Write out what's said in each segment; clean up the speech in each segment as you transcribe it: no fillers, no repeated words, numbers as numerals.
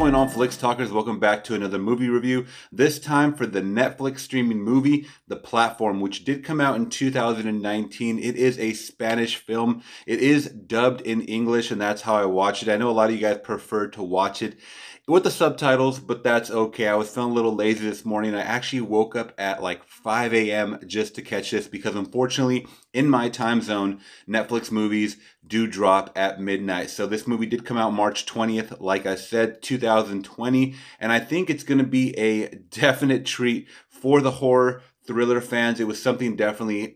going on, Flix Talkers? Welcome back to another movie review. This time for the Netflix streaming movie, The Platform, which did come out in 2019. It is a Spanish film. It is dubbed in English, and that's how I watch it. I know a lot of you guys prefer to watch it with the subtitles, but that's okay. I was feeling a little lazy this morning. I actually woke up at like 5 a.m. just to catch this because unfortunately, in my time zone, Netflix movies do drop at midnight. So this movie did come out March 20th, like I said, 2020. And I think it's going to be a definite treat for the horror thriller fans. It was something definitely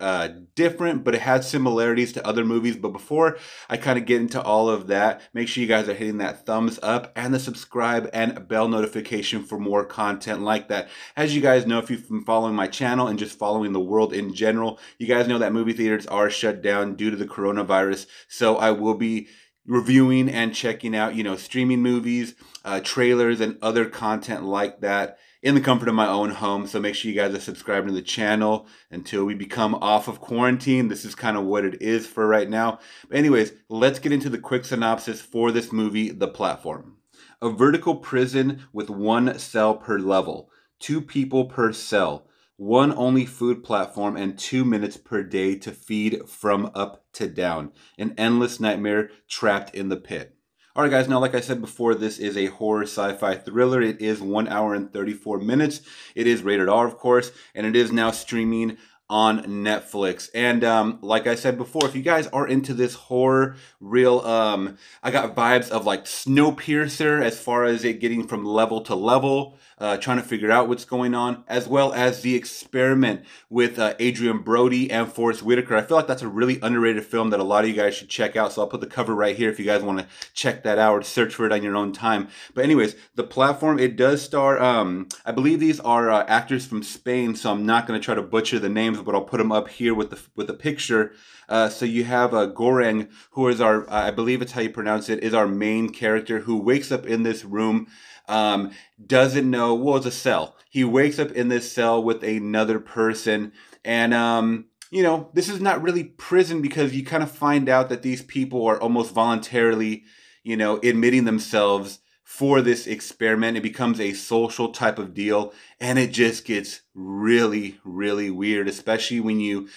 different, but it had similarities to other movies. But before I kind of get into all of that, make sure you guys are hitting that thumbs up and the subscribe and bell notification for more content like that. As you guys know, if you've been following my channel and just following the world in general, you guys know that movie theaters are shut down due to the coronavirus. So I will be reviewing and checking out, streaming movies, trailers, and other content like that in the comfort of my own home. So make sure you guys are subscribed to the channel until we become off of quarantine. This is kind of what it is for right now. But anyways, let's get into the quick synopsis for this movie, The Platform. A vertical prison with one cell per level, 2 people per cell, one only food platform, and 2 minutes per day to feed from up to down. An endless nightmare trapped in the pit. Alright guys, now like I said before, this is a horror sci-fi thriller. It is 1 hour and 34 minutes. It is rated R, of course, and it is now streaming on Netflix. And like I said before, if you guys are into this horror, I got vibes of like Snowpiercer as far as it getting from level to level, trying to figure out what's going on, as well as The Experiment with Adrian Brody and Forest Whitaker. I feel like that's a really underrated film that a lot of you guys should check out. So I'll put the cover right here if you guys want to check that out or search for it on your own time. But anyways, The Platform, it does star, I believe these are actors from Spain, so I'm not going to try to butcher the names, but I'll put them up here with the picture. So you have Goreng, who is our, I believe it's how you pronounce it, is our main character who wakes up in this room, doesn't know, well, it's a cell. He wakes up in this cell with another person, and this is not really prison because you kind of find out that these people are almost voluntarily, admitting themselves for this experiment. It becomes a social type of deal, and it just gets really, really weird, especially when you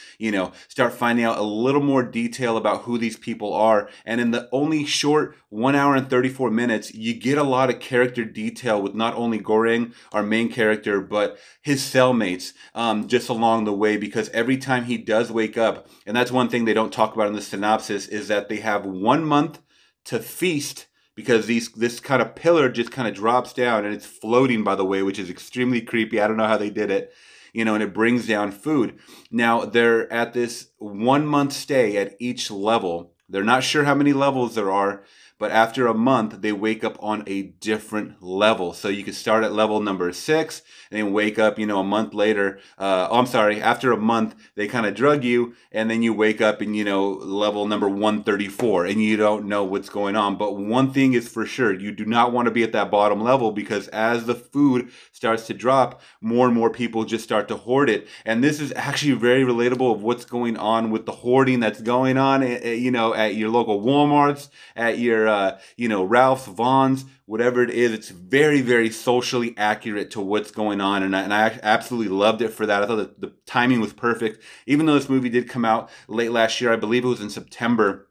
start finding out a little more detail about who these people are. And in the only short 1 hour and 34 minutes, you get a lot of character detail with not only Goreng, our main character, but his cellmates just along the way, because every time he does wake up, and that's one thing they don't talk about in the synopsis, is that they have 1 month to feast, because this kind of pillar just kind of drops down, and it's floating, by the way, which is extremely creepy. I don't know how they did it, and it brings down food. Now, they're at this 1 month stay at each level. They're not sure how many levels there are, but after a month, they wake up on a different level. So you could start at level number 6 and then wake up, a month later. After a month, they kind of drug you, and then you wake up in, level number 134, and you don't know what's going on. But one thing is for sure, you do not want to be at that bottom level, because as the food starts to drop, more and more people just start to hoard it. And this is actually very relatable of what's going on with the hoarding that's going on, at your local Walmarts, at your Ralph's, Vaughn's, whatever it is. It's very, very socially accurate to what's going on, and I absolutely loved it for that. I thought that the timing was perfect. Even though this movie did come out late last year, I believe it was in September,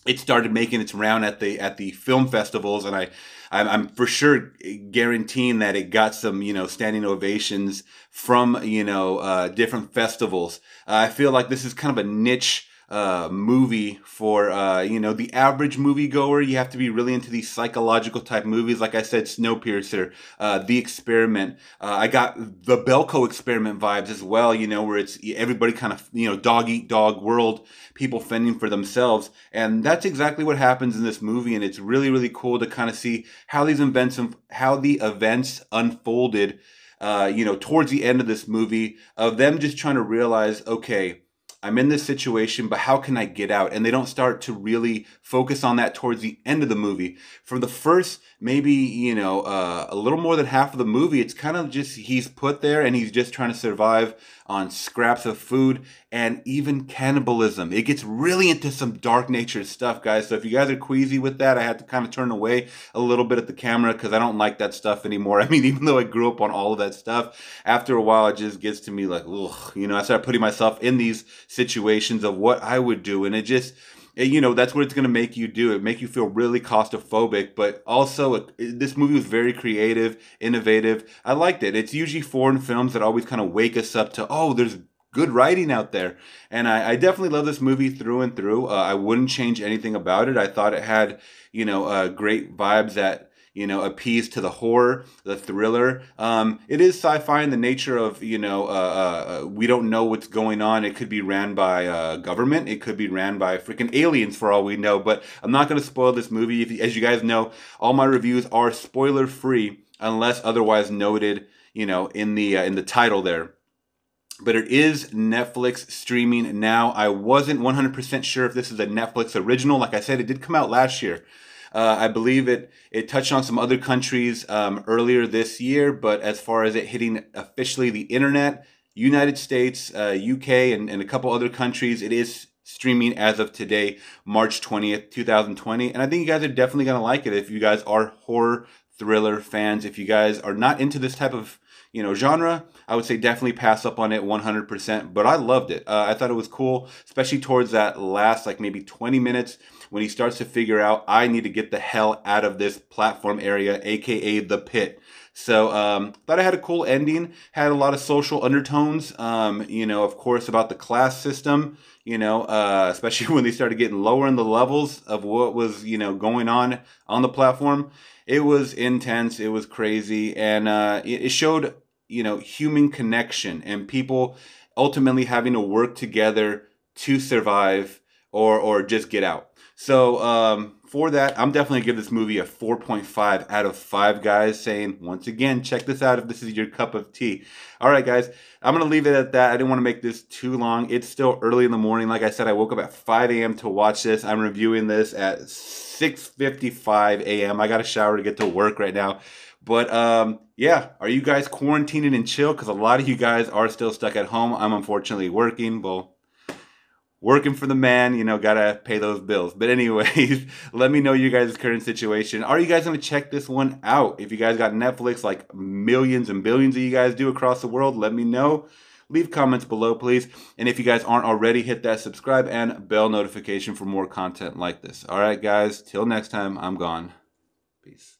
it started making its round at the film festivals, and I'm for sure guaranteeing that it got some standing ovations from different festivals. I feel like this is kind of a niche movie for the average moviegoer. You have to be really into these psychological type movies. Like I said, Snowpiercer, The Experiment. I got the Belko Experiment vibes as well, where it's everybody kind of, dog eat dog world, people fending for themselves. And that's exactly what happens in this movie. And it's really, really cool to kind of see how the events unfolded, towards the end of this movie, of them just trying to realize, okay, I'm in this situation, but how can I get out? And they don't start to really focus on that towards the end of the movie. For the first, maybe, you know, a little more than half of the movie, it's kind of just he's put there and he's just trying to survive on scraps of food and even cannibalism. It gets really into some dark natured stuff, guys. So if you guys are queasy with that, I had to kind of turn away a little bit at the camera because I don't like that stuff anymore. I mean, even though I grew up on all of that stuff, after a while it just gets to me like, ugh, you know, I start putting myself in these situations of what I would do, and it just, you know, that's what it's going to make you do. It make you feel really claustrophobic, but also this movie was very creative, innovative. I liked it. It's usually foreign films that always kind of wake us up to, oh, there's good writing out there. And I definitely love this movie through and through. I wouldn't change anything about it. I thought it had, you know, great vibes that, you know, appease to the horror, the thriller. It is sci-fi in the nature of, you know, we don't know what's going on. It could be ran by government. It could be ran by freaking aliens for all we know. But I'm not going to spoil this movie. As you guys know, all my reviews are spoiler free unless otherwise noted, you know, in the title there. But it is Netflix streaming now. I wasn't 100% sure if this is a Netflix original. Like I said, it did come out last year. I believe it touched on some other countries earlier this year, but as far as it hitting officially the internet, United States, UK, and a couple other countries, it is streaming as of today, March 20th, 2020. And I think you guys are definitely going to like it if you guys are horror thriller fans. If you guys are not into this type of, you know, genre, I would say definitely pass up on it 100%. But I loved it. I thought it was cool, especially towards that last, like maybe 20 minutes when he starts to figure out, I need to get the hell out of this platform area, aka the pit. So thought it had a cool ending, had a lot of social undertones, you know, of course, about the class system, you know, especially when they started getting lower in the levels of what was, you know, going on the platform. It was intense, it was crazy, and it showed, you know, human connection and people ultimately having to work together to survive or just get out. So for that, I'm definitely gonna give this movie a 4.5 out of 5, guys, saying, once again, check this out if this is your cup of tea. All right, guys, I'm going to leave it at that. I didn't want to make this too long. It's still early in the morning. Like I said, I woke up at 5 a.m. to watch this. I'm reviewing this at 6:55 a.m. I got a shower to get to work right now. But yeah, are you guys quarantining and chill? Because a lot of you guys are still stuck at home. I'm unfortunately working. Well, working for the man, you know, gotta pay those bills. But anyways, let me know you guys' current situation. Are you guys gonna check this one out? If you guys got Netflix, like millions and billions of you guys do across the world, let me know. Leave comments below, please. And if you guys aren't already, hit that subscribe and bell notification for more content like this. All right, guys, till next time, I'm gone. Peace.